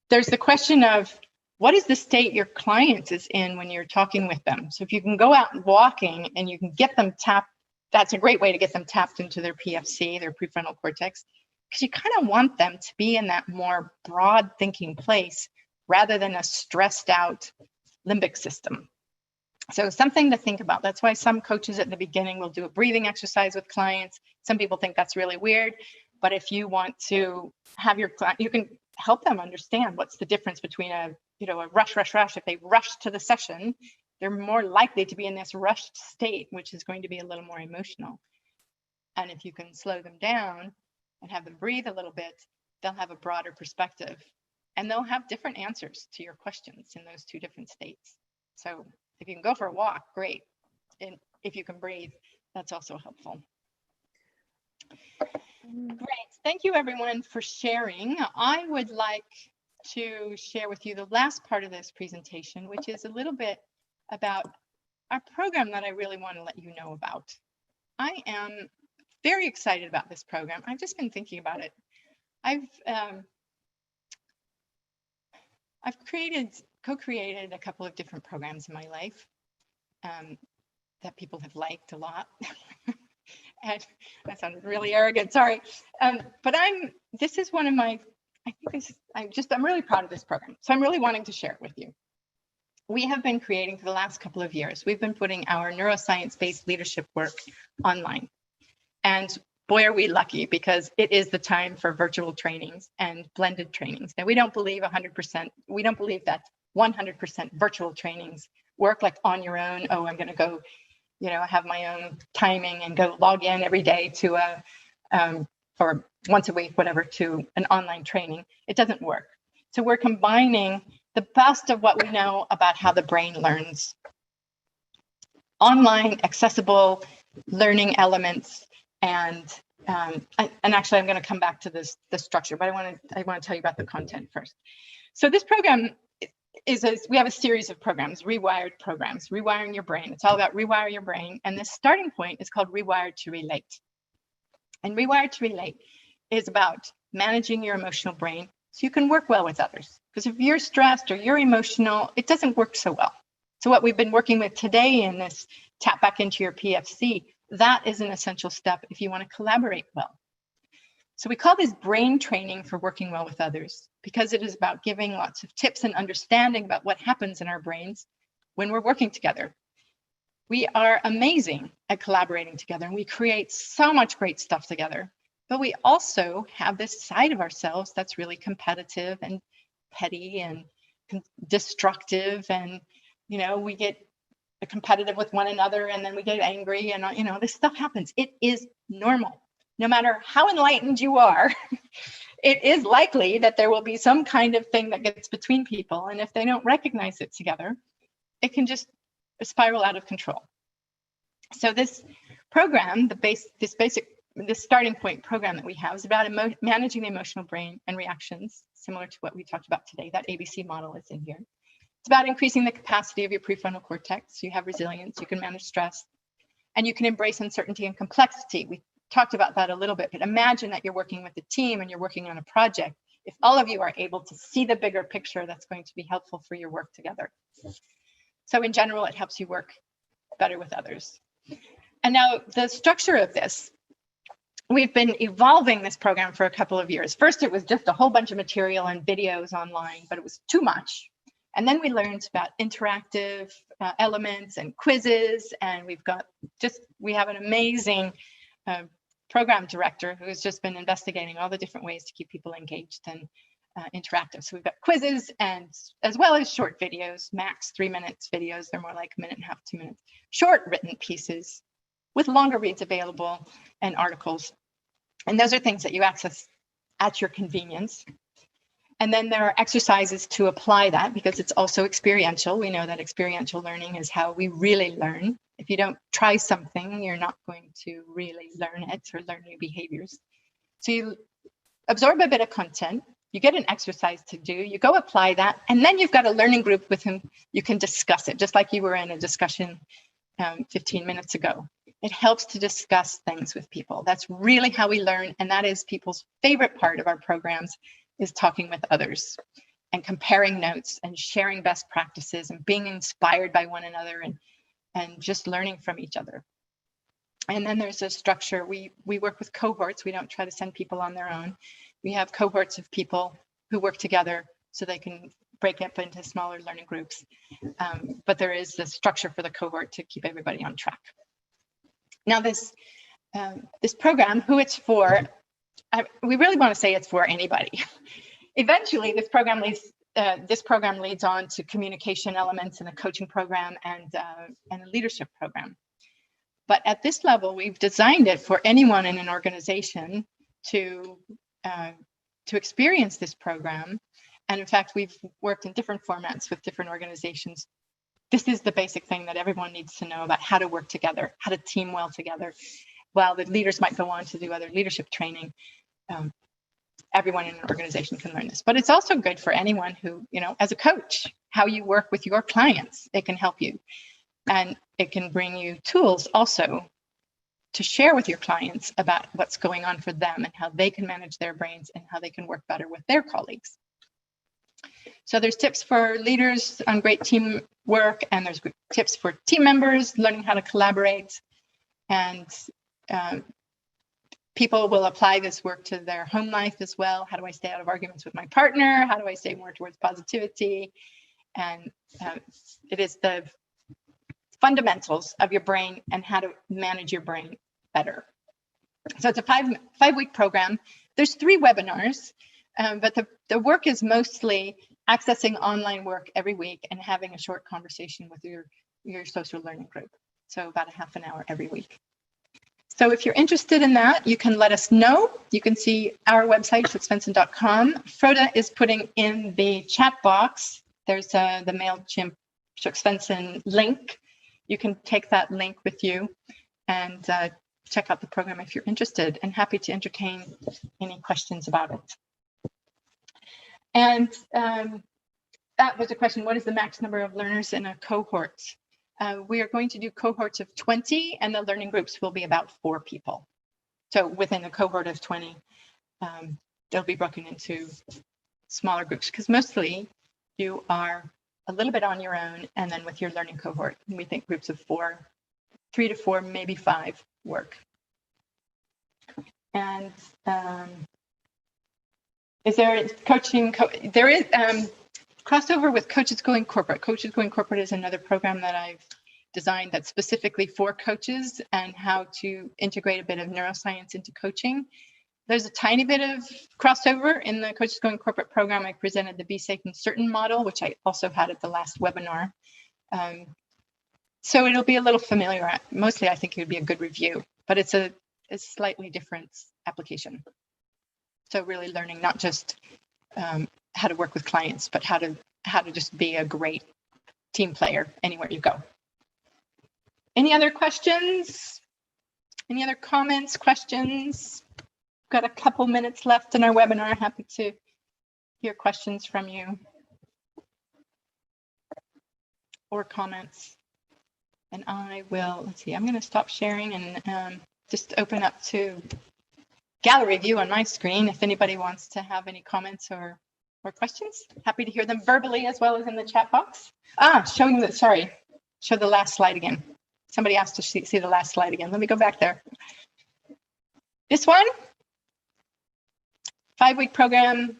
there's the question of what is the state your client is in when you're talking with them. So if you can go out and walking and you can get them tapped, that's a great way to get them tapped into their PFC, their prefrontal cortex, because you kind of want them to be in that more broad thinking place rather than a stressed out limbic system. So something to think about. That's why some coaches at the beginning will do a breathing exercise with clients. Some people think that's really weird, but if you want to have your client, you can help them understand what's the difference between a rush. If they rush to the session, they're more likely to be in this rushed state, which is going to be a little more emotional. And if you can slow them down and have them breathe a little bit, they'll have a broader perspective, and they'll have different answers to your questions in those two different states. So if you can go for a walk, great. And if you can breathe, that's also helpful. Great. Thank you, everyone, for sharing. I would like to share with you the last part of this presentation, which is a little bit about our program that I really want to let you know about. I am very excited about this program. I've just been thinking about it. I've co-created a couple of different programs in my life that people have liked a lot. And that sounded really arrogant, sorry. But this is one of my, I'm really proud of this program. So I'm really wanting to share it with you. we have been creating for the last couple of years, we've been putting our neuroscience-based leadership work online. And boy, are we lucky, because it is the time for virtual trainings and blended trainings. Now, we don't believe 100%, we don't believe that 100% virtual trainings work like on your own. Oh, I'm going to go, have my own timing and go log in every day to or once a week, whatever, to an online training. It doesn't work. So we're combining the best of what we know about how the brain learns. Online, accessible learning elements, and actually, I'm going to come back to the structure, but I want to tell you about the content first. So this program we have a series of programs, rewiring your brain. It's all about rewire your brain, and the starting point is called Rewired to Relate. And Rewired to Relate is about managing your emotional brain so you can work well with others. Because if you're stressed or you're emotional, it doesn't work so well. So what we've been working with today in this tap back into your PFC, that is an essential step if you want to collaborate well. So we call this brain training for working well with others, because it is about giving lots of tips and understanding about what happens in our brains when we're working together. We are amazing at collaborating together, and we create so much great stuff together. But we also have this side of ourselves that's really competitive and petty and destructive, and we get competitive with one another, and then we get angry, and this stuff happens. It is normal. No matter how enlightened you are, it is likely that there will be some kind of thing that gets between people, and if they don't recognize it together, it can just spiral out of control. So this program, this starting point program that we have, is about managing the emotional brain and reactions, similar to what we talked about today. That ABC model is in here. It's about increasing the capacity of your prefrontal cortex. So you have resilience, you can manage stress, and you can embrace uncertainty and complexity. We talked about that a little bit, but imagine that you're working with a team and you're working on a project. If all of you are able to see the bigger picture, that's going to be helpful for your work together. So in general, it helps you work better with others. And now the structure of this, we've been evolving this program for a couple of years. First, it was just a whole bunch of material and videos online, but it was too much. And then we learned about interactive elements and quizzes, and we have an amazing program director who has just been investigating all the different ways to keep people engaged and interactive. So we've got quizzes, and as well as short videos, max 3 minutes videos. They're more like a minute and a half, 2 minutes. Short written pieces with longer reads available, and articles. And those are things that you access at your convenience. And then there are exercises to apply that, because it's also experiential. We know that experiential learning is how we really learn. If you don't try something, you're not going to really learn it or learn new behaviors. So you absorb a bit of content, you get an exercise to do, you go apply that, and then you've got a learning group with whom you can discuss it, just like you were in a discussion 15 minutes ago. It helps to discuss things with people. That's really how we learn, and that is people's favorite part of our programs, is talking with others and comparing notes and sharing best practices and being inspired by one another and just learning from each other. And then there's a structure. We work with cohorts. We don't try to send people on their own. We have cohorts of people who work together so they can break up into smaller learning groups. But there is the structure for the cohort to keep everybody on track. Now this program, who it's for, we really want to say it's for anybody. Eventually, this program leads on to communication elements in a coaching program and a leadership program. But at this level, we've designed it for anyone in an organization to experience this program. And in fact, we've worked in different formats with different organizations. This is the basic thing that everyone needs to know about how to work together, how to team well together. While the leaders might go on to do other leadership training, everyone in an organization can learn this. But it's also good for anyone who, as a coach, how you work with your clients, it can help you. And it can bring you tools also to share with your clients about what's going on for them and how they can manage their brains and how they can work better with their colleagues. So there's tips for leaders on great team work, and there's tips for team members learning how to collaborate. And people will apply this work to their home life as well. How do I stay out of arguments with my partner? How do I stay more towards positivity? And it is the fundamentals of your brain and how to manage your brain better. So it's a five-week program. There's 3 webinars, but the work is mostly accessing online work every week and having a short conversation with your social learning group. So about a half an hour every week. So if you're interested in that, you can let us know. You can see our website, schultzvenson.com. Frode is putting in the chat box. There's the MailChimp Schultzvenson link. You can take that link with you and check out the program if you're interested, and happy to entertain any questions about it. And that was a question, what is the max number of learners in a cohort? We are going to do cohorts of 20, and the learning groups will be about 4 people. So within a cohort of 20, they'll be broken into smaller groups, because mostly you are a little bit on your own, and then with your learning cohort, we think groups of 4, 3 to 4, maybe 5 work. And is there coaching? There is crossover with Coaches Going Corporate. Coaches Going Corporate is another program that I've designed that's specifically for coaches and how to integrate a bit of neuroscience into coaching. There's a tiny bit of crossover in the Coaches Going Corporate program. I presented the Be Safe and Certain model, which I also had at the last webinar. So it'll be a little familiar. Mostly, I think it would be a good review, but it's a slightly different application. So really learning not just how to work with clients, but how to just be a great team player anywhere you go. Any other questions? Any other comments, questions? Got a couple minutes left in our webinar. Happy to hear questions from you or comments. And I will, let's see, I'm going to stop sharing and just open up to gallery view on my screen. If anybody wants to have any comments or questions, happy to hear them verbally as well as in the chat box. Showing the, sorry, show the last slide again. Somebody asked to see the last slide again. Let me go back there. This one, 5-week program.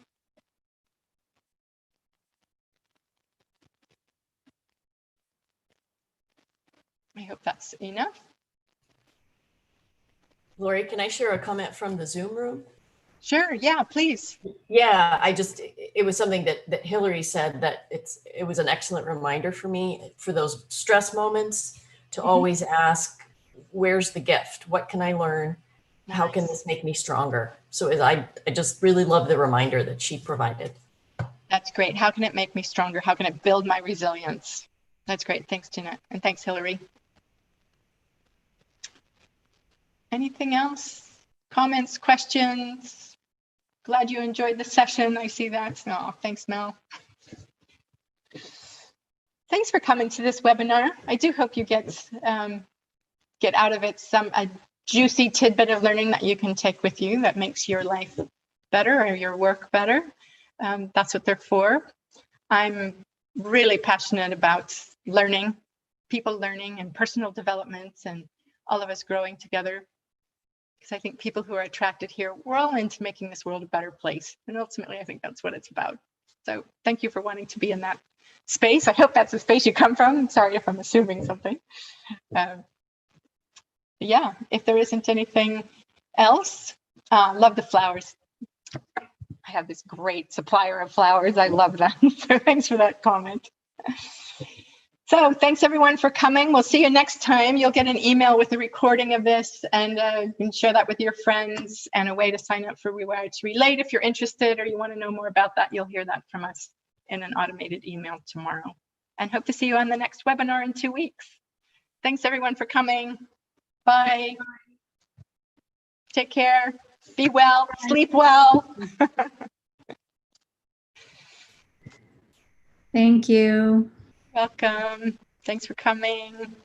I hope that's enough. Lori, can I share a comment from the Zoom room? Sure, yeah, please. Yeah, it was something that Hillary said that it was an excellent reminder for me for those stress moments to always ask, where's the gift? What can I learn? How can this make me stronger? So I just really love the reminder that she provided. That's great. How can it make me stronger? How can it build my resilience? That's great. Thanks, Jeanette. And thanks, Hillary. Anything else? Comments, questions? Glad you enjoyed the session. I see that. Oh, thanks, Mel. Thanks for coming to this webinar. I do hope you get out of it a juicy tidbit of learning that you can take with you that makes your life better or your work better. That's what they're for. I'm really passionate about learning, people learning and personal development and all of us growing together. Because I think people who are attracted here, we're all into making this world a better place. And ultimately, I think that's what it's about. So thank you for wanting to be in that space. I hope that's the space you come from. Sorry if I'm assuming something. Yeah, if there isn't anything else, love the flowers. I have this great supplier of flowers. I love them. So thanks for that comment. So thanks everyone for coming. We'll see you next time. You'll get an email with a recording of this, and you can share that with your friends, and a way to sign up for Rewire to Relate. If you're interested or you want to know more about that, you'll hear that from us in an automated email tomorrow. And hope to see you on the next webinar in 2 weeks. Thanks everyone for coming. Bye. Take care. Be well. Sleep well. Thank you. Welcome. Thanks for coming.